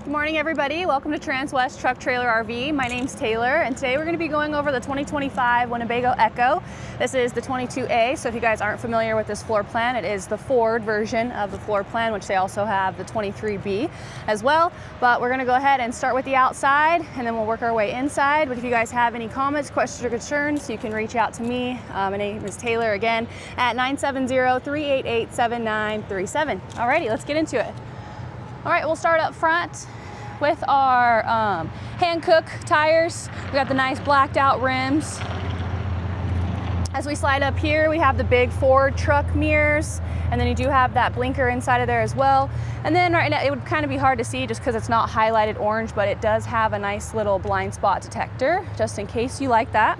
Good morning, everybody. Welcome to Transwest Truck Trailer RV. My name's Taylor, and today we're going to be going over the 2025 Winnebago EKKO. This is the 22A, so if you guys aren't familiar with this floor plan, it is the Ford version of the floor plan, which they also have the 23B as well. But we're going to go ahead and start with the outside, and then we'll work our way inside. But if you guys have any comments, questions, or concerns, you can reach out to me. My name is Taylor, again, at 970-388-7937. Alrighty, let's get into it. All right, we'll start up front with our hand-cook tires. We got the nice blacked out rims. As we slide up here, we have the big Ford truck mirrors, and then you do have that blinker inside of there as well. And then right now, it would kind of be hard to see just because it's not highlighted orange, but it does have a nice little blind spot detector, just in case you like that.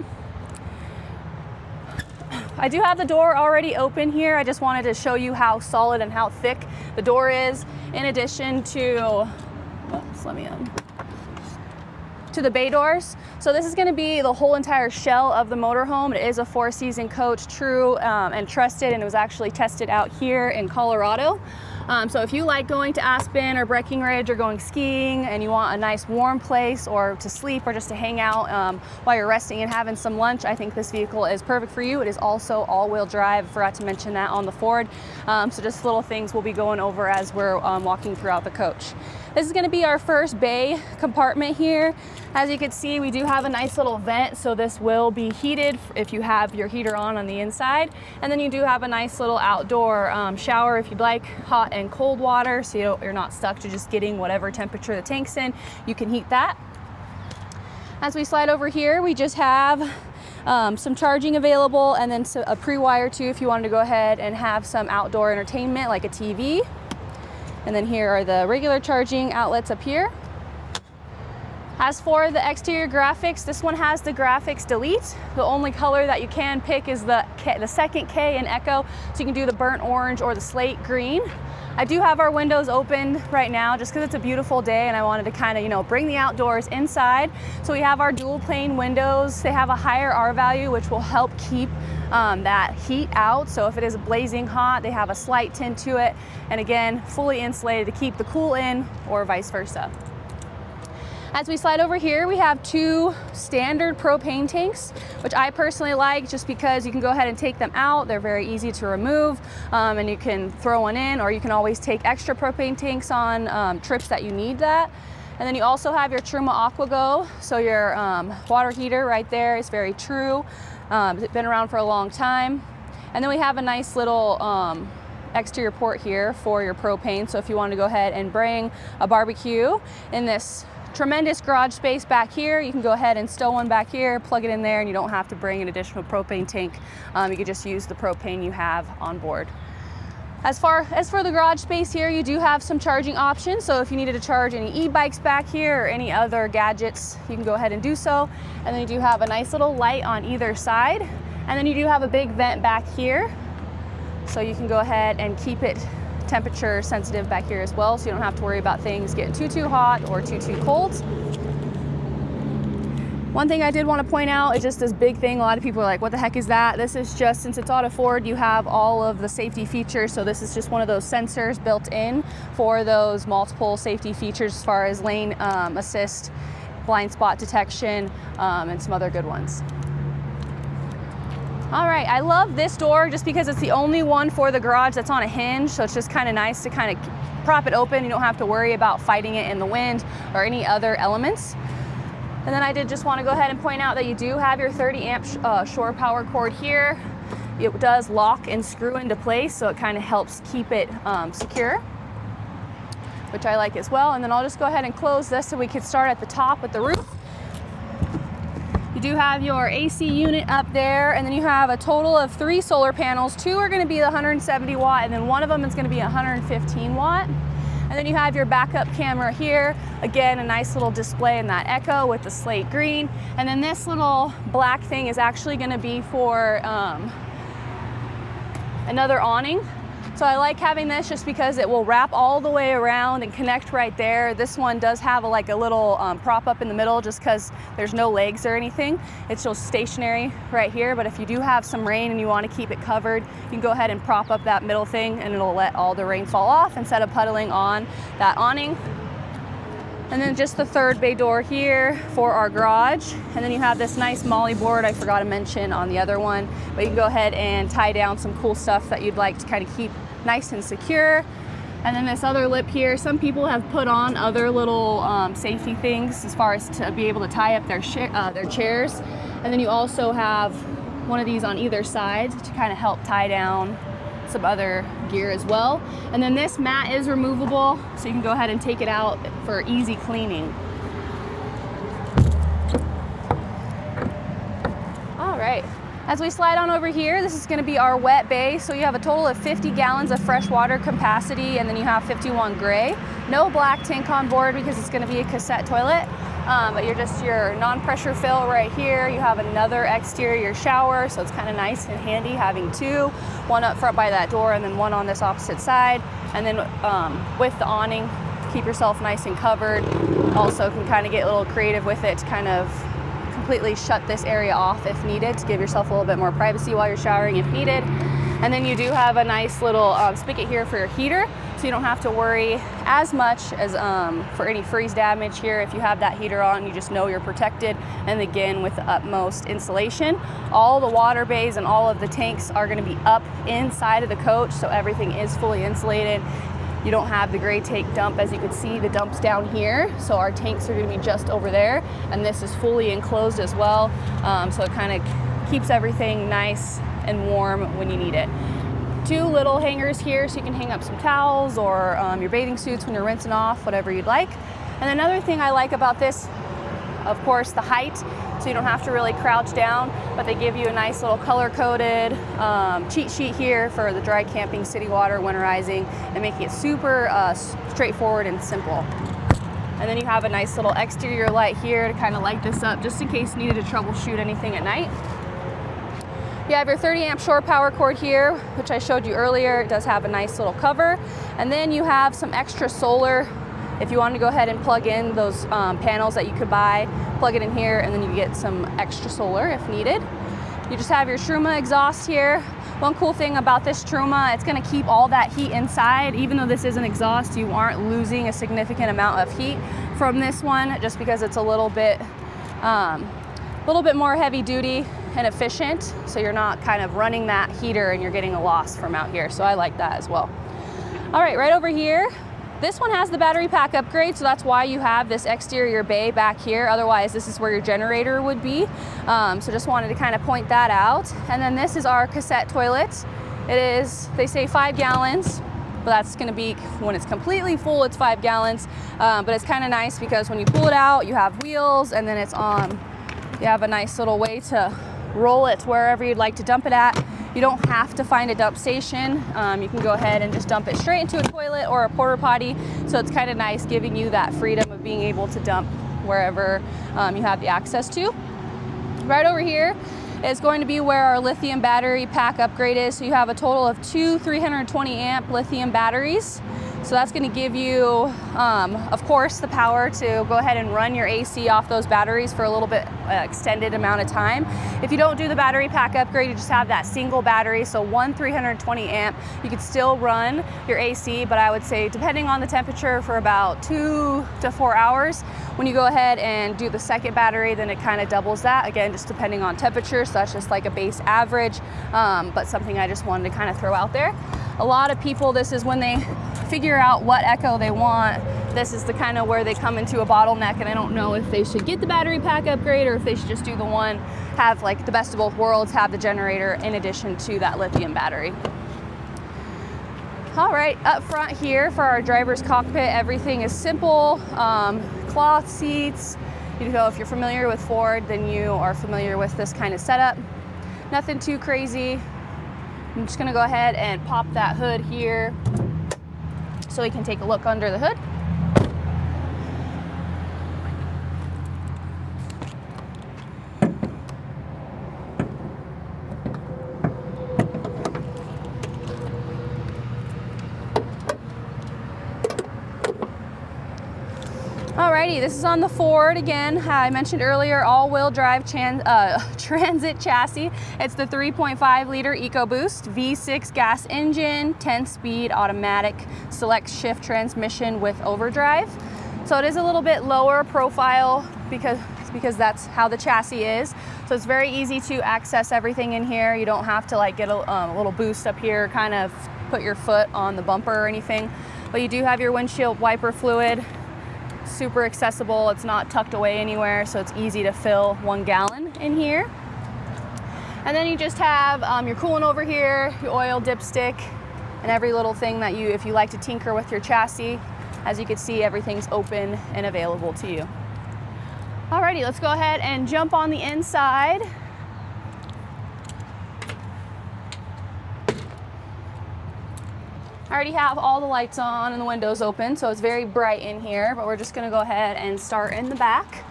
I do have the door already open here. I just wanted to show you how solid and how thick the door is, in addition to, oops, let me in, to the bay doors. So this is going to be the whole entire shell of the motorhome. It is a 4-season coach, true and trusted, and it was actually tested out here in Colorado. So if you like going to Aspen or Breckenridge or going skiing and you want a nice warm place or to sleep or just to hang out while you're resting and having some lunch, I think this vehicle is perfect for you. It is also all-wheel drive. I forgot to mention that on the Ford. So just little things we'll be going over as we're walking throughout the coach. This is going to be our first bay compartment here. As you can see, we do have a nice little vent, so this will be heated if you have your heater on the inside. And then you do have a nice little outdoor shower if you'd like hot and cold water, so you're not stuck to just getting whatever temperature the tank's in. You can heat that. As we slide over here, we just have some charging available, and then a pre-wire too if you wanted to go ahead and have some outdoor entertainment like a TV. And then here are the regular charging outlets up here. As for the exterior graphics, this one has the graphics delete. The only color that you can pick is the second K in EKKO, so you can do the burnt orange or the slate green. I do have our windows open right now just because it's a beautiful day and I wanted to kind of, bring the outdoors inside. So we have our dual pane windows. They have a higher R value, which will help keep that heat out. So if it is blazing hot, they have a slight tint to it. And again, fully insulated to keep the cool in or vice versa. As we slide over here, we have two standard propane tanks, which I personally like just because you can go ahead and take them out. They're very easy to remove, and you can throw one in, or you can always take extra propane tanks on trips that you need that. And then you also have your Truma AquaGo, so your water heater right there is very true. It's been around for a long time. And then we have a nice little exterior port here for your propane, so if you want to go ahead and bring a barbecue in this tremendous garage space back here, you can go ahead and stow one back here, plug it in there, and you don't have to bring an additional propane tank. You can just use the propane you have on board. As for the garage space here, you do have some charging options. So if you needed to charge any e-bikes back here or any other gadgets, you can go ahead and do so. And then you do have a nice little light on either side. And then you do have a big vent back here, so you can go ahead and keep it temperature sensitive back here as well, so you don't have to worry about things getting too hot or too cold. One thing I did want to point out is just this big thing. A lot of people are like, what the heck is that? This is just, since it's auto Ford, you have all of the safety features. So this is just one of those sensors built in for those multiple safety features as far as lane assist, blind spot detection, and some other good ones. All right, I love this door just because it's the only one for the garage that's on a hinge, so it's just kind of nice to kind of prop it open. You don't have to worry about fighting it in the wind or any other elements. And then I did just want to go ahead and point out that you do have your 30 amp shore power cord here. It does lock and screw into place, so it kind of helps keep it secure, which I like as well. And then I'll just go ahead and close this so we can start at the top with the roof. You do have your AC unit up there, and then you have a total of 3 solar panels. 2 are going to be the 170 watt, and then one of them is going to be 115 watt. And then you have your backup camera here. Again, a nice little display in that EKKO with the slate green. And then this little black thing is actually going to be for another awning. So I like having this just because it will wrap all the way around and connect right there. This one does have a little prop up in the middle just because there's no legs or anything. It's just stationary right here, but if you do have some rain and you want to keep it covered, you can go ahead and prop up that middle thing and it'll let all the rain fall off instead of puddling on that awning. And then just the third bay door here for our garage. And then you have this nice molly board I forgot to mention on the other one, but you can go ahead and tie down some cool stuff that you'd like to kind of keep nice and secure. And then this other lip here, some people have put on other little safety things as far as to be able to tie up their chairs. And then you also have one of these on either side to kind of help tie down some other gear as well. And then this mat is removable, so you can go ahead and take it out for easy cleaning. All right, as we slide on over here, this is going to be our wet bay. So you have a total of 50 gallons of fresh water capacity, and then you have 51 gray. No black tank on board because it's going to be a cassette toilet. But you're just your non-pressure fill right here. You have another exterior shower, so it's kind of nice and handy having two, one up front by that door and then one on this opposite side. And then with the awning, to keep yourself nice and covered. Also can kind of get a little creative with it to kind of completely shut this area off if needed, to give yourself a little bit more privacy while you're showering if needed. And then you do have a nice little spigot here for your heater, so you don't have to worry as much as for any freeze damage here. If you have that heater on, you just know you're protected. And again, with the utmost insulation. All the water bays and all of the tanks are gonna be up inside of the coach, so everything is fully insulated. You don't have the gray tank dump. As you can see, the dump's down here, so our tanks are gonna be just over there, and this is fully enclosed as well, so it kind of keeps everything nice and warm when you need it. Two little hangers here so you can hang up some towels or your bathing suits when you're rinsing off, whatever you'd like. And another thing I like about this, of course, the height, so you don't have to really crouch down, but they give you a nice little color-coded cheat sheet here for the dry camping, city water, winterizing, and making it super straightforward and simple. And then you have a nice little exterior light here to kind of light this up just in case you needed to troubleshoot anything at night. You have your 30 amp shore power cord here, which I showed you earlier. It does have a nice little cover. And then you have some extra solar. If you wanted to go ahead and plug in those panels that you could buy, plug it in here, and then you get some extra solar if needed. You just have your Truma exhaust here. One cool thing about this Truma, it's gonna keep all that heat inside. Even though this is an exhaust, you aren't losing a significant amount of heat from this one, just because it's a little bit more heavy duty and efficient, so you're not kind of running that heater and you're getting a loss from out here. So I like that as well. All right, right over here, this one has the battery pack upgrade, so that's why you have this exterior bay back here. Otherwise, this is where your generator would be. So just wanted to kind of point that out. And then this is our cassette toilet. It is, they say 5 gallons, but that's gonna be, when it's completely full, it's 5 gallons. But it's kind of nice because when you pull it out, you have wheels, and then it's on, you have a nice little way to roll it to wherever you'd like to dump it at. You don't have to find a dump station. You can go ahead and just dump it straight into a toilet or a porta potty. So it's kind of nice giving you that freedom of being able to dump wherever you have the access to. Right over here is going to be where our lithium battery pack upgrade is. So you have a total of 2 320 amp lithium batteries. So that's going to give you, of course, the power to go ahead and run your AC off those batteries for a little bit extended amount of time. If you don't do the battery pack upgrade, you just have that single battery, so one 320 amp. You could still run your AC, but I would say depending on the temperature for about 2 to 4 hours. When you go ahead and do the second battery, then it kind of doubles that. Again, just depending on temperature, so that's just like a base average, but something I just wanted to kind of throw out there. A lot of people, this is when they figure out what EKKO they want, this is the kind of where they come into a bottleneck, and I don't know if they should get the battery pack upgrade or if they should just do the one, have like the best of both worlds, have the generator in addition to that lithium battery. All right, up front here for our driver's cockpit, everything is simple. Cloth seats. You know, if you're familiar with Ford, then you are familiar with this kind of setup. Nothing too crazy. I'm just gonna go ahead and pop that hood here so we can take a look under the hood. Alrighty, this is on the Ford again. I mentioned earlier, all-wheel drive transit chassis. It's the 3.5 liter EcoBoost V6 gas engine, 10-speed automatic SelectShift transmission with overdrive. So it is a little bit lower profile because that's how the chassis is. So it's very easy to access everything in here. You don't have to like get a little boost up here, kind of put your foot on the bumper or anything. But you do have your windshield wiper fluid, super accessible. It's not tucked away anywhere, so it's easy to fill 1 gallon in here. And then you just have your coolant over here, your oil dipstick, and every little thing that if you like to tinker with your chassis. As you can see, everything's open and available to you. Alrighty, let's go ahead and jump on the inside. I already have all the lights on and the windows open, so it's very bright in here, but we're just gonna go ahead and start in the back.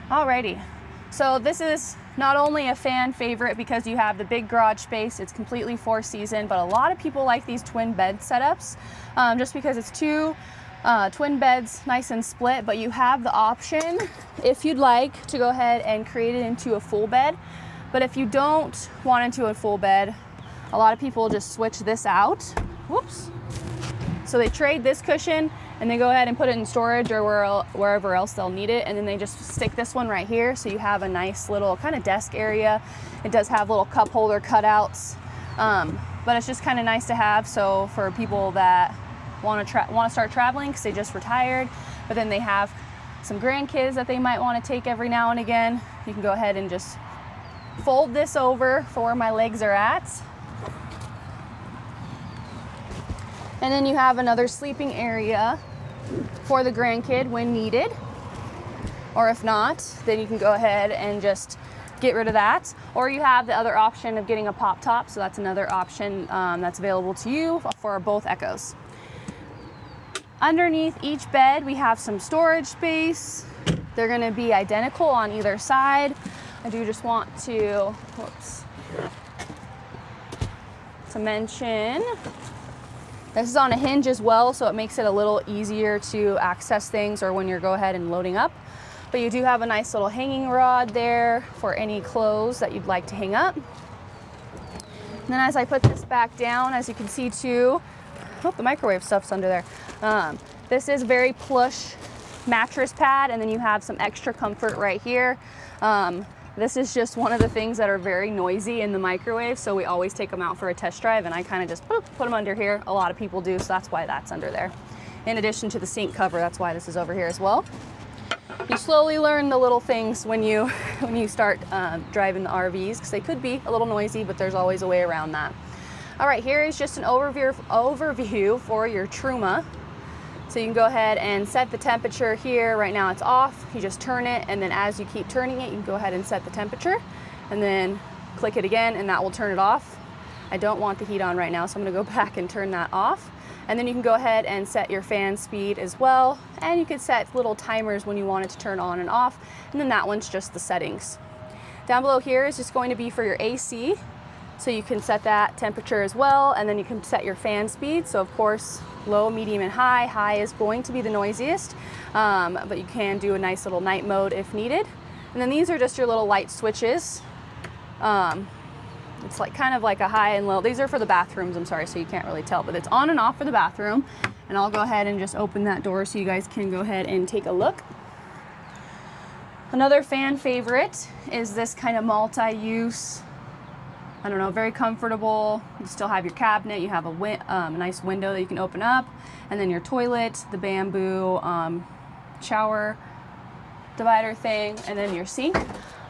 Alrighty, so this is not only a fan favorite because you have the big garage space, it's completely 4-season, but a lot of people like these twin bed setups just because it's 2 twin beds, nice and split, but you have the option, if you'd like, to go ahead and create it into a full bed. But if you don't want into a full bed, a lot of people just switch this out. Whoops. So they trade this cushion and they go ahead and put it in storage or wherever else they'll need it, and then they just stick this one right here, so you have a nice little kind of desk area. It does have little cup holder cutouts, but it's just kind of nice to have. So for people that want to start traveling because they just retired, but then they have some grandkids that they might want to take every now and again, you can go ahead and just fold this over for where my legs are at. And then you have another sleeping area for the grandkid when needed. Or if not, then you can go ahead and just get rid of that. Or you have the other option of getting a pop top. So that's another option that's available to you for both EKKOs. Underneath each bed, we have some storage space. They're gonna be identical on either side. I do just want to, mention, this is on a hinge as well, so it makes it a little easier to access things or when you're go ahead and loading up. But you do have a nice little hanging rod there for any clothes that you'd like to hang up. And then as I put this back down, as you can see too, the microwave stuff's under there. This is very plush mattress pad, and then you have some extra comfort right here. This is just one of the things that are very noisy in the microwave, so we always take them out for a test drive, and I kind of just put them under here. A lot of people do, so that's why that's under there. In addition to the sink cover, that's why this is over here as well. You slowly learn the little things when you start driving the RVs, because they could be a little noisy, but there's always a way around that. All right, here is just an overview for your Truma. So you can go ahead and set the temperature here. Right now it's off. You just turn it, and then as you keep turning it, you can go ahead and set the temperature, and then click it again, and that will turn it off. I don't want the heat on right now, so I'm gonna go back and turn that off. And then you can go ahead and set your fan speed as well, and you can set little timers when you want it to turn on and off, and then that one's just the settings. Down below here is just going to be for your AC, so you can set that temperature as well, and then you can set your fan speed. So of course, low, medium, and high. High is going to be the noisiest, but you can do a nice little night mode if needed. And then these are just your little light switches. It's like kind of like a high and low. These are for the bathrooms, I'm sorry, so you can't really tell, but it's on and off for the bathroom. And I'll go ahead and just open that door so you guys can go ahead and take a look. Another fan favorite is this kind of multi-use, I don't know, very comfortable. You still have your cabinet, you have a nice window that you can open up, and then your toilet, the bamboo shower divider thing, and then your sink.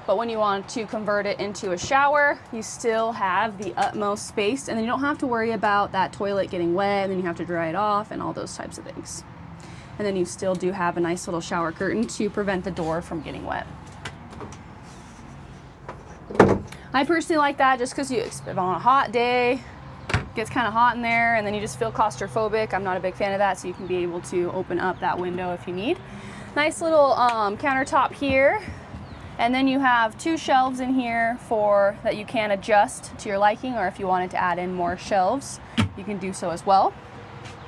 But when you want to convert it into a shower, you still have the utmost space, and then you don't have to worry about that toilet getting wet, and then you have to dry it off and all those types of things. And then you still do have a nice little shower curtain to prevent the door from getting wet. I personally like that just because if on a hot day, it gets kind of hot in there, and then you just feel claustrophobic. I'm not a big fan of that, so you can be able to open up that window if you need. Nice little countertop here. And then you have 2 shelves in here that you can adjust to your liking, or if you wanted to add in more shelves, you can do so as well.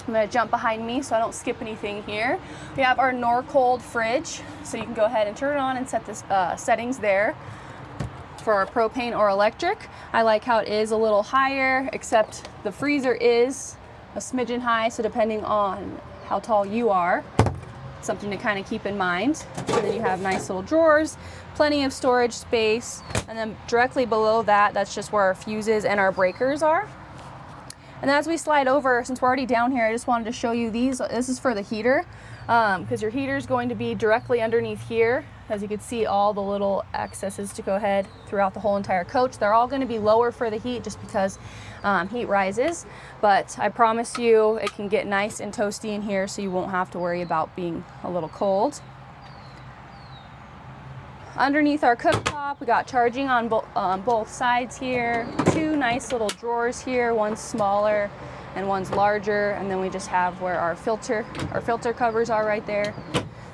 I'm gonna jump behind me so I don't skip anything here. We have our Norcold fridge, so you can go ahead and turn it on and set the settings there for our propane or electric. I like how it is a little higher, except the freezer is a smidgen high, so depending on how tall you are, something to kind of keep in mind. And then you have nice little drawers, plenty of storage space, and then directly below that, that's just where our fuses and our breakers are. And as we slide over, since we're already down here, I just wanted to show you these. This is for the heater, because your heater is going to be directly underneath here. As you can see, all the little accesses to go ahead throughout the whole entire coach. They're all going to be lower for the heat just because heat rises, but I promise you it can get nice and toasty in here, so you won't have to worry about being a little cold. Underneath our cooktop, we got charging on both sides here. Two nice little drawers here, one's smaller and one's larger, and then we just have where our filter covers are right there,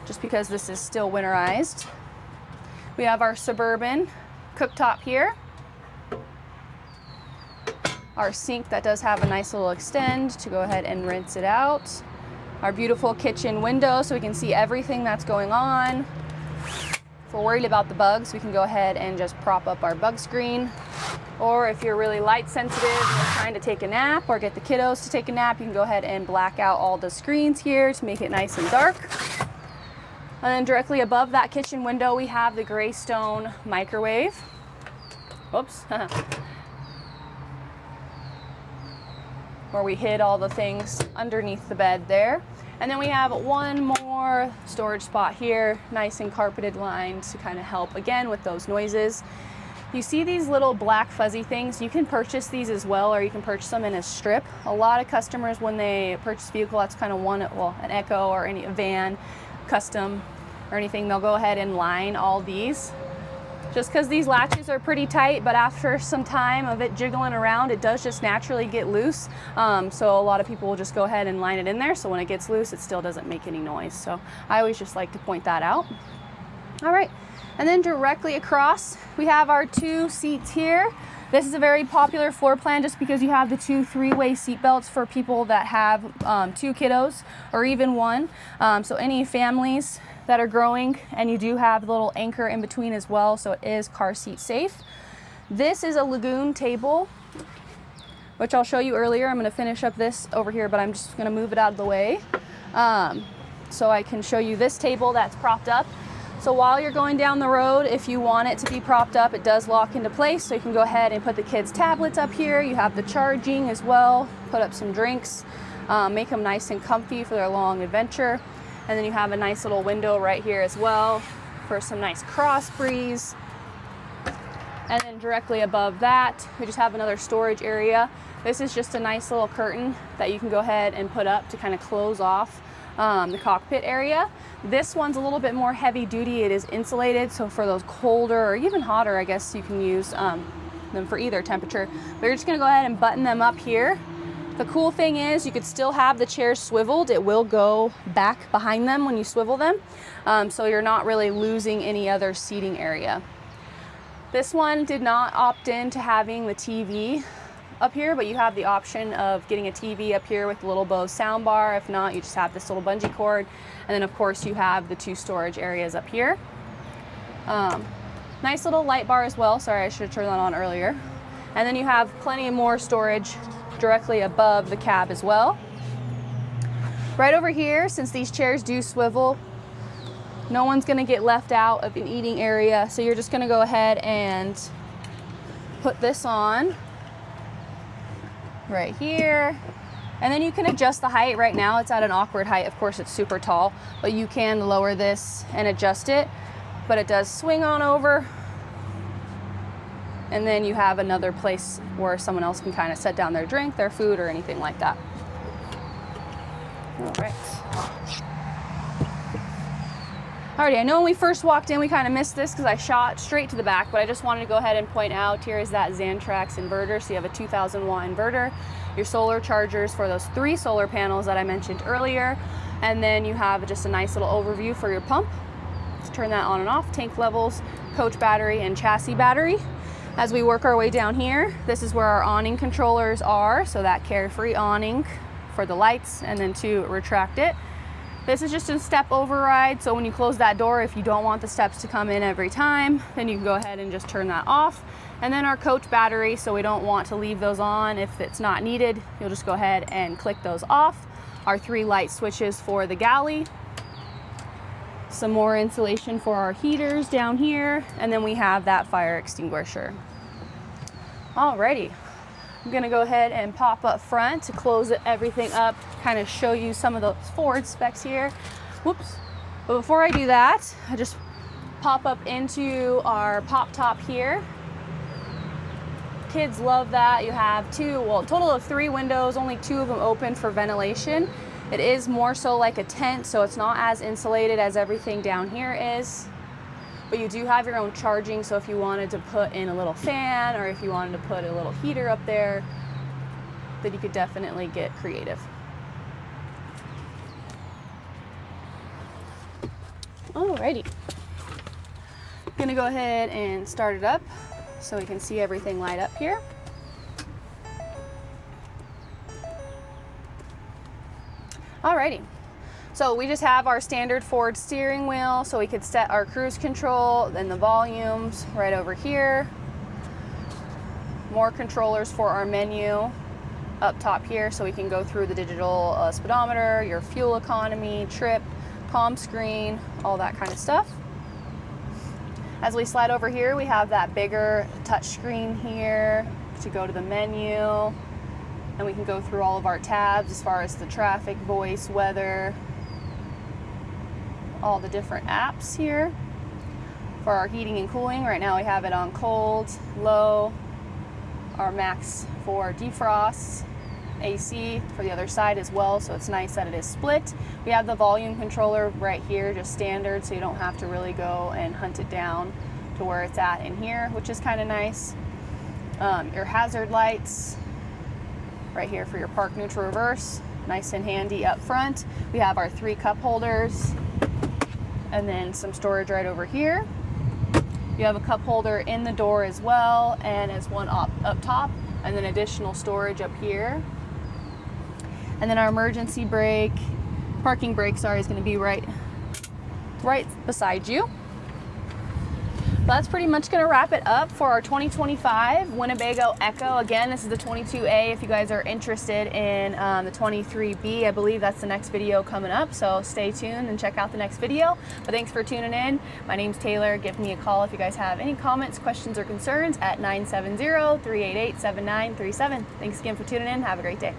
just because this is still winterized. We have our Suburban cooktop here. Our sink that does have a nice little extend to go ahead and rinse it out. Our beautiful kitchen window so we can see everything that's going on. If we're worried about the bugs, we can go ahead and just prop up our bug screen. Or if you're really light sensitive and you're trying to take a nap or get the kiddos to take a nap, you can go ahead and black out all the screens here to make it nice and dark. And then directly above that kitchen window, we have the gray stone microwave. Whoops. Where we hid all the things underneath the bed there. And then we have one more storage spot here, nice and carpeted lined to kind of help again with those noises. You see these little black fuzzy things, you can purchase these as well, or you can purchase them in a strip. A lot of customers, when they purchase a vehicle, that's kind of one, well, an EKKO or a van, custom or anything, they'll go ahead and line all these. Just because these latches are pretty tight, but after some time of it jiggling around, it does just naturally get loose. So a lot of people will just go ahead and line it in there, so when it gets loose, it still doesn't make any noise. So I always just like to point that out. All right, and then directly across, we have our two seats here. This is a very popular floor plan just because you have the two three-way seat belts for people that have two kiddos or even one. So any families that are growing, and you do have the little anchor in between as well, so it is car seat safe. This is a Lagoon table, which I'll show you earlier. I'm going to finish up this over here, but I'm just going to move it out of the way so I can show you this table that's propped up. So while you're going down the road, if you want it to be propped up, it does lock into place, so you can go ahead and put the kids' tablets up here. You have the charging as well, put up some drinks, make them nice and comfy for their long adventure. And then you have a nice little window right here as well for some nice cross breeze. And then directly above that, we just have another storage area. This is just a nice little curtain that you can go ahead and put up to kind of close off the cockpit area. This one's a little bit more heavy duty. It is insulated, so for those colder or even hotter, I guess you can use them for either temperature. But you're just gonna go ahead and button them up here. The cool thing is you could still have the chairs swiveled. It will go back behind them when you swivel them. So you're not really losing any other seating area. This one did not opt in to having the TV up here, but you have the option of getting a TV up here with a little Bose sound bar. If not, you just have this little bungee cord. And then of course you have the two storage areas up here. Nice little light bar as well. Sorry, I should have turned that on earlier. And then you have plenty of more storage directly above the cab as well. Right over here, since these chairs do swivel, no one's gonna get left out of an eating area. So you're just gonna go ahead and put this on right here. And then you can adjust the height. Right now it's at an awkward height. Of course, it's super tall, but you can lower this and adjust it. But it does swing on over. And then you have another place where someone else can kind of set down their drink, their food, or anything like that. All right. Alrighty, I know when we first walked in, we kind of missed this because I shot straight to the back, but I just wanted to go ahead and point out here is that Xantrax inverter. So you have a 2000 watt inverter, your solar chargers for those 3 solar panels that I mentioned earlier, and then you have just a nice little overview for your pump. Let's turn that on and off, tank levels, coach battery, and chassis battery. As we work our way down here, this is where our awning controllers are. So that carefree awning for the lights, and then to retract it, This is just a step override, so when you close that door, if you don't want the steps to come in every time, then you can go ahead and just turn that off. And then our coach battery, so we don't want to leave those on if it's not needed. You'll just go ahead and click those off. Our 3 light switches for the galley. Some more insulation for our heaters down here. And then we have that fire extinguisher. Alrighty. I'm gonna go ahead and pop up front to close everything up, kind of show you some of the forward specs here. Whoops. But before I do that, I just pop up into our pop top here. Kids love that. You have a total of 3 windows, only 2 of them open for ventilation. It is more so like a tent, so it's not as insulated as everything down here is. But you do have your own charging, so if you wanted to put in a little fan or if you wanted to put a little heater up there, then you could definitely get creative. Alrighty. I'm gonna go ahead and start it up so we can see everything light up here. Alrighty. So we just have our standard Ford steering wheel, so we could set our cruise control, then the volumes right over here. More controllers for our menu up top here, so we can go through the digital speedometer, your fuel economy, trip, comm screen, all that kind of stuff. As we slide over here, we have that bigger touch screen here to go to the menu, and we can go through all of our tabs as far as the traffic, voice, weather, all the different apps here. For our heating and cooling, right now we have it on cold, low, our max for defrost, AC for the other side as well, so it's nice that it is split. We have the volume controller right here, just standard, so you don't have to really go and hunt it down to where it's at in here, which is kind of nice. Your hazard lights right here for your park neutral reverse, nice and handy up front. We have our 3 cup holders, and then some storage right over here. You have a cup holder in the door as well, and as one up top, and then additional storage up here. And then our emergency brake, parking brake, sorry, is going to be right beside you. But that's pretty much going to wrap it up for our 2025 Winnebago EKKO. Again, this is the 22A. If you guys are interested in the 23B, I believe that's the next video coming up. So stay tuned and check out the next video. But thanks for tuning in. My name's Taylor. Give me a call if you guys have any comments, questions, or concerns at 970-388-7937. Thanks again for tuning in. Have a great day.